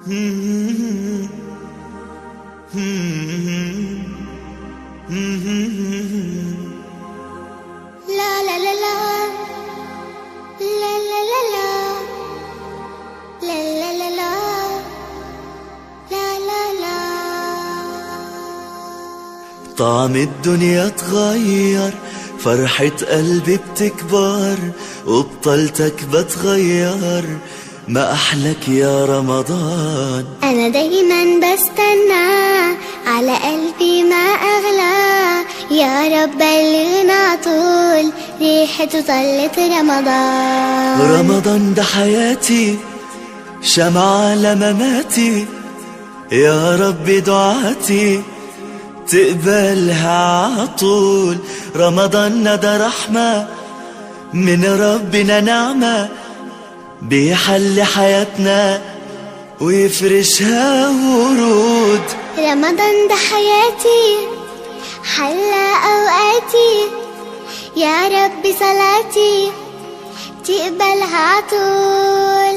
لا لا لا لا لا لا لا لا لا لا لا لا لا لا. طعم الدنيا اتغير، فرحة قلبي بتكبر، وبطلتك بتغير، ما أحلك يا رمضان. أنا دايما بستنى، على قلبي ما أغلى، يا رب بلغنا طول ريحته طلت رمضان. رمضان ده حياتي، شمعة لمماتي، يا رب دعاتي تقبلها عطول. رمضان ده رحمة من ربنا، نعمة بيحل حياتنا ويفرشها ورود. رمضان ده حياتي، حلى أوقاتي، يا رب صلاتي تقبلها عطول.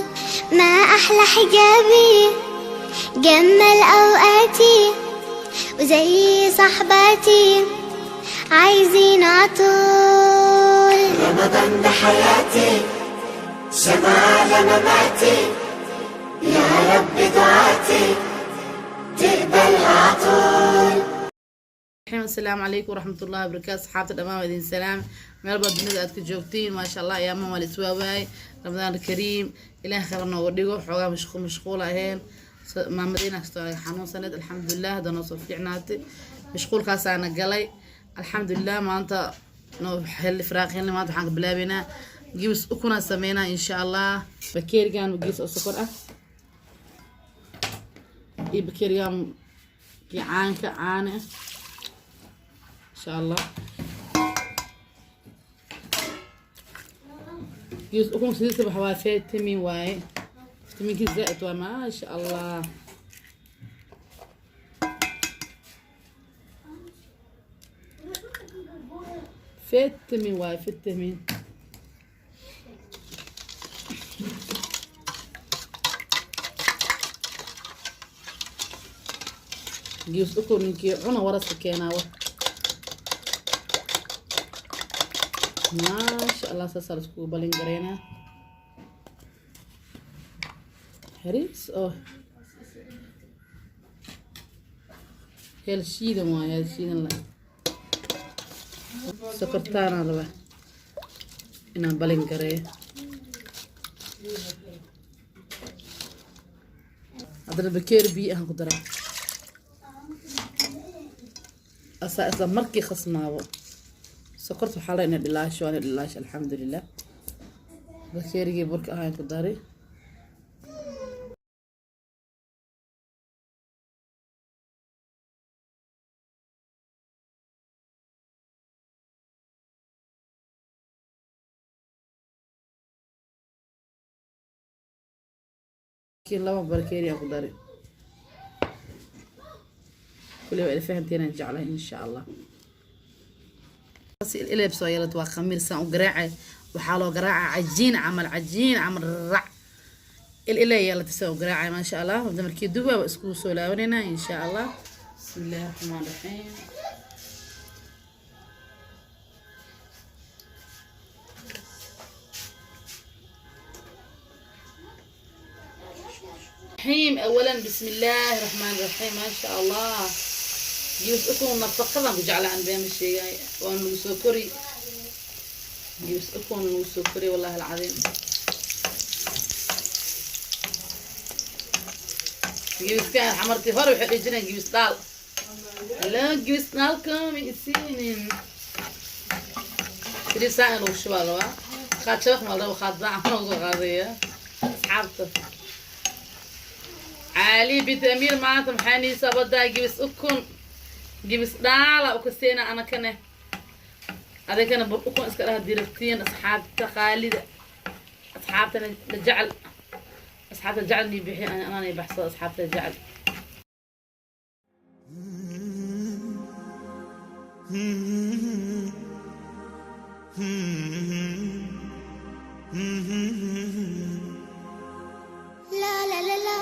ما أحلى حجابي جمل أوقاتي، وزي صحباتي عايزين عطول. رمضان ده حياتي، شمعة لمماتي، يا رب دعاتي تقبلها عطول. السلام عليكم ورحمة الله وبركاته. صحابتي دhammaan waa idin salaam meel baad dunida aad ka joogtiin. maasha allah ayaamahan waa la iswaawaayay. ramadaan kariim, ilaahay khayr nooga dhigo. xoogaa mashquul aheen maamadiina kastoo ay xanuunsaneed, alxamdulilah hadda noo soo fiicnaatay. mashquulkaasaana galay, alxamdulilah. maanta noo xilli firaaqinle, maanta waxaan ka bilaabaynaa gibis ukunaa sameynaa insha allah. bakeerigan gibis oo sokor ah iyo bakeerigan caanka caane ah insha allah. جوز أكون سيدي بحوا فيتامين واي، فيتامين كي زائد ما شاء الله. فيتامين واي، فيتامين جوز أكون كي عنا ورث كيناوه ما شاء الله. ساسا لسكو بالين قرينا هريس اوه هي الشيدة ما هي الشيدة لا سكرتانا ربا انا بالين قري هذا البكير بي انا قدرة اسا مركي خصناوه. سكرت حالة إن الدلاش وأنا الدلاش الحمد لله. بكيري برك هاي كداري. كين لما بركيري كداري. كل يوم فهمتين نجعلها إن شاء الله. إلى بسويلة وخمير سان وقراعة وحاله قراعة عجين عمل رع الإلى يلا تسوي قراعة ما شاء الله. وبدنا مركي دوبة واسكو سولاوننا إن شاء الله. بسم الله الرحمن الرحيم. حيم أولا بسم الله الرحمن الرحيم ما شاء الله. جيوس أكون نفقدها وجعل عن بهم الشيء وأنا سكري. جيوس أكون سكري والله العظيم. جيوس كان حمرتي فرو حق يجينا جيوس طال. لا جيوس طالكم يسينين. كل ساعة وشوالوا. خاد شبك مالده وخاد ضاع وغاضية. أصحابته. علي بيت أمير معاتم حاني سبدا جيوس أكون. جيبس دالا وكسينا أنا كنه هذا كان بكون أسكرها ديركتين أصحاب تخالد أصحاب تجعل أصحاب تجعلني بحي أنا بحصل أصحاب تجعل. لا لا لا لا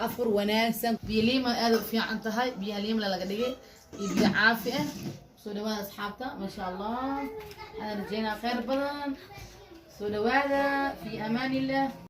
أفر وناسا بيليما هذا في عنتهاي بيليم لا لقديه يبي عافية سوداء أصحابته ما شاء الله. أنا رجينا خير بدن سوداء في أمان الله.